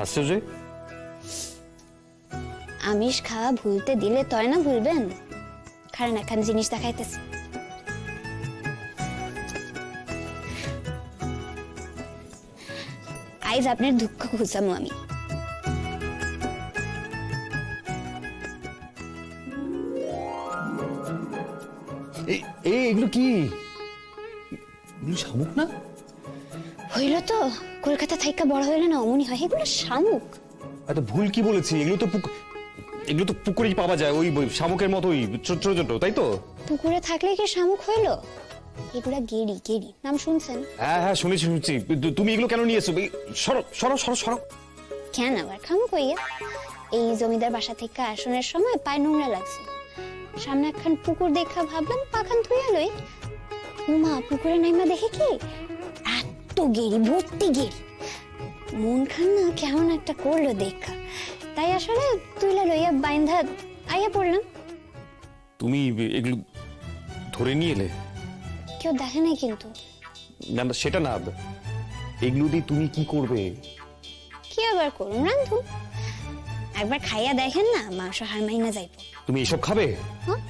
আশ্চর্য। আমিষ খাওয়া ভুলতে দিলে তয় না ভুলবেন। কারণ এখন জিনিস দেখাইতেছে। আইজ আপনার দুঃখ খুঁজামু আমি। এগুলো কি? এগুলো শামুক না? হইল তো, কলকাতা থাইকা বড় হইলে না অমনি হয়, এগুলো শামুক। এত ভুল কি বলেছি? এগুলো তো পুকুরেই পাওয়া যায়, ওই শামুকের মতোই ছোট ছোট, তাই তো? পুকুরে থাকলে কি শামুক হইল? এগুলা গেড়ি, গেড়ি নাম শুনছেন? হ্যাঁ হ্যাঁ, শুনেছি। তুমি এগুলো কেন নিয়ে এসো? সরো সরো সরো সরো। কেন আবার খামুক হইয়া? এই জমিদার বাসা থেকে আসনের সময় পায়ে নোংরা লাগছে, সামনে একখান পুকুর দেখা ভাবলাম পাখান ধুইয়া লই। উমা পুকুরে নাইমা দেখে কি এত গেড়ি, ভর্তি গেড়ি। মন খান না কেমন একটা করলো দেখা, তাই আসলে তুইলা লইয়া বাইন্ধা আইয়া পড়লাম। তুমি এগুলো ধরে নিয়ে এলে? কেউ দেখে নাই কিন্তু। না না, সেটা না, এগুলো দিয়ে তুমি কি করবে? কি আবার করুন, রান্ধু। একবার খাইয়া দেখেন না, মাংস হার মাইনা যাইব। তুমি এসব খাবে? হ্যাঁ,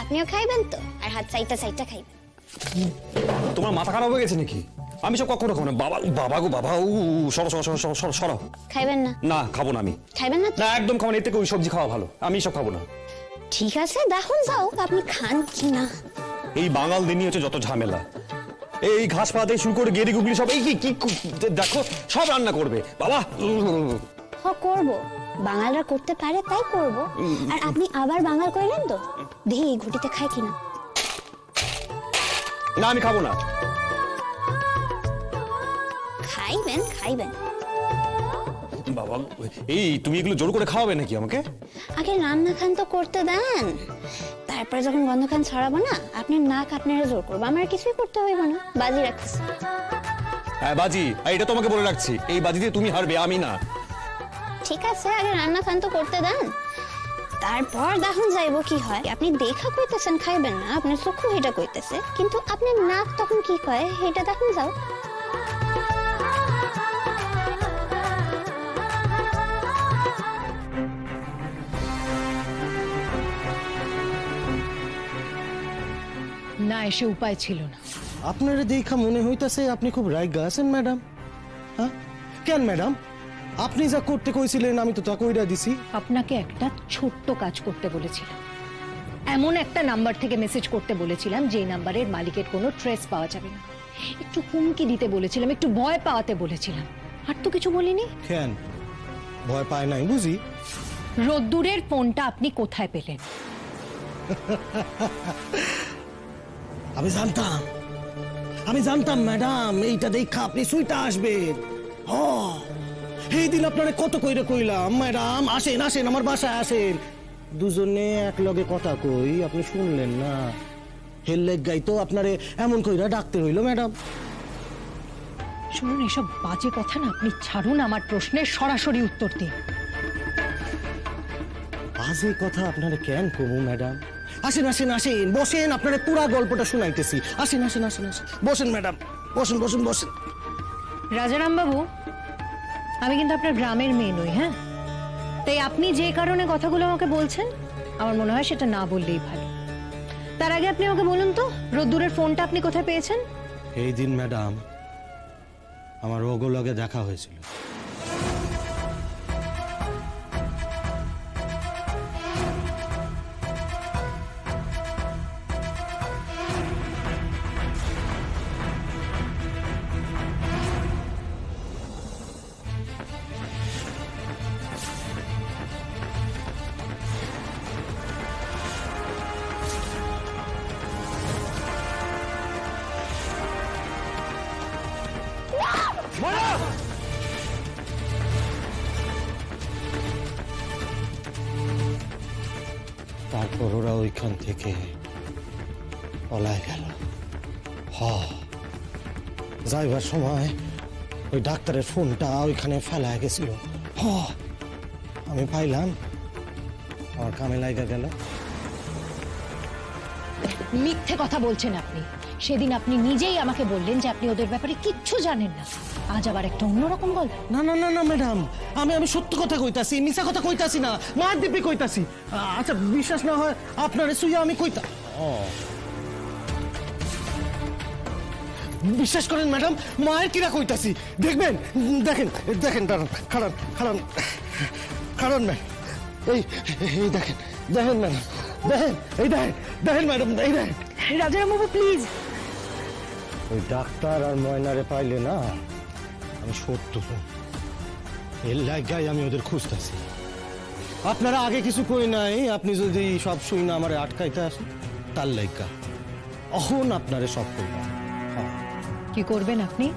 আপনিও খাইবেন তো, আর হাত চাইটা চাইটা খাইবেন। তোমার মাথা খারাপ হয়ে গেছে নাকি? আমি সব কখনো খাবো না। বাবা বাবা গো বাবা, সরো সরো সরো সরো সরো সরো। খাইবেন না? না, খাবো না আমি। খাইবেন না? না, একদম খাবো না। এর থেকে ওই সবজি খাওয়া ভালো। আমি সব খাবো না। ঠিক আছে, দেখুন যাও আপনি খান কি না। এই বাঙাল দিনই হচ্ছে যত ঝামেলা। এই ঘাস পাতে শুরু করে গেরি গুগলি সব, এই কি দেখো, সব রান্না করবে বাবা। হ, করব। বাঙালরা করতে পারে তাই করব। আর আপনি আবার বাঙাল কইলেন তো, দেখি এই ঘুটিতে খায় কিনা। না, আমি খাবো না। খাইবেন খাইবেন। বাবা, এই তুমি এগুলো জোর করে খাওয়াবে নাকি আমাকে? আগে রান্না খান তো করতে দেন, তারপরে যখন গন্ধ খান ছড়াবো না, আপনি নাক আপনারা জোর করবো, আমার কিছুই করতে হইব না। বাজি রাখছি। হ্যাঁ বাজি, এটা তোমাকে বলে রাখছি, এই বাজিতে তুমি হারবে, আমি না। ঠিক আছে, আগে রান্না খান তো করতে দেন, তারপর দেখুন যাইব কি হয়। আপনি দেখা কইতেছেন খাইবেন না, আপনার চক্ষু এটা কইতেছে, কিন্তু আপনার নাক তখন কি কয় এটা দেখুন যাও। না এসে উপায় ছিল না। আপনারা দেখা মনে হইতাছে আপনি খুব রাইগা আছেন ম্যাডাম। হ্যাঁ কেন ম্যাডাম, আপনি যা করতে কইছিলেন আমি তো তা কইরা দিছি। আপনাকে একটা ছোট্ট কাজ করতে বলেছিলাম, এমন একটা নাম্বার থেকে মেসেজ করতে বলেছিলাম যে নাম্বারের মালিকের কোনো ট্রেস পাওয়া যাবে না। একটু হুমকি দিতে বলেছিলাম, একটু ভয় পাওয়াতে বলেছিলাম, আর তো কিছু বলিনি। কেন ভয় পায় নাই বুঝি? রোদ্দুরের ফোনটা আপনি কোথায় পেলেন? আমি জানতাম ম্যাডাম এইটা দেখা আপনি সুইটা আসবেন। এই দিন আপনারা কত কইরা কইলাম ম্যাডাম আসেন আসেন আমার বাসায় আসেন, দুজনে এক লগে কথা কই, আপনি শুনলেন না। হেললেক গাই তো আপনারে এমন কইরা ডাকতে হইল ম্যাডাম। শুনুন, এসব বাজে কথা না আপনি ছাড়ুন, আমার প্রশ্নের সরাসরি উত্তর দিন। বাজে কথা আপনারা কেন কমু ম্যাডাম? আসেন আসেন আসেন, বসেন, আপনারা পুরা গল্পটা শুনাইতেছি। আসেন আসেন আসেন আসেন, বসেন ম্যাডাম, বসেন বসেন বসেন। রাজারাম বাবু, আমি কিন্তু আপনার গ্রামের মেয়ে নই, হ্যাঁ? তাই আপনি যে কারণে কথাগুলো আমাকে বলছেন, আমার মনে হয় সেটা না বললেই ভালো। তার আগে আপনি আমাকে বলুন তো, রোদ্দুরের ফোনটা আপনি কোথায় পেয়েছেন? এই দিন ম্যাডাম আমার ওগো লগে দেখা হয়েছিল। তারপর ওরা ওইখান থেকে পলায় গেল। যাইবার সময় ওই ডাক্তারের ফোনটা ওইখানে ফেলায় গেছিল। আমি পাইলাম, আমার কামে লাগা গেল। মিথ্যে কথা বলছেন আপনি। সেদিন আপনি নিজেই আমাকে বললেন যে আপনি ওদের ব্যাপারে কিচ্ছু জানেন না। আজ আবার একটা অন্যরকম গল্প। না না না না ম্যাডাম, আমি সত্য কথা কইতাছি, মিছা কথা কইতাছি না, মার দিব্যি কইতাছি। আচ্ছা বিশ্বাস না হয় আপনারে সুইয়া আমি কইতা। বিশ্বাস করেন ম্যাডাম, মায়ের কিরা কইতাছি, দেখবেন, দেখেন দেখেন, দাঁড়ান, খাড়ান খাড়ান খাড়ান ম্যাডাম, এই দেখেন দেখেন ম্যাডাম, দেখেন, এই দেখেন দেখেন ম্যাডাম, এই দেখেন। রাজারামবাবু প্লিজ। ওই ডাক্তার আর ময়নারে পাইলে না আমি সত্য এর লাগাই আমি ওদের খুঁজতেছি। আপনারা আগে কিছু কই নাই, আপনি যদি সব শুই না আমারে আটকাইতে আসেন তার লাইগা অহন আপনারে সব কইলাম। কি করবেন আপনি?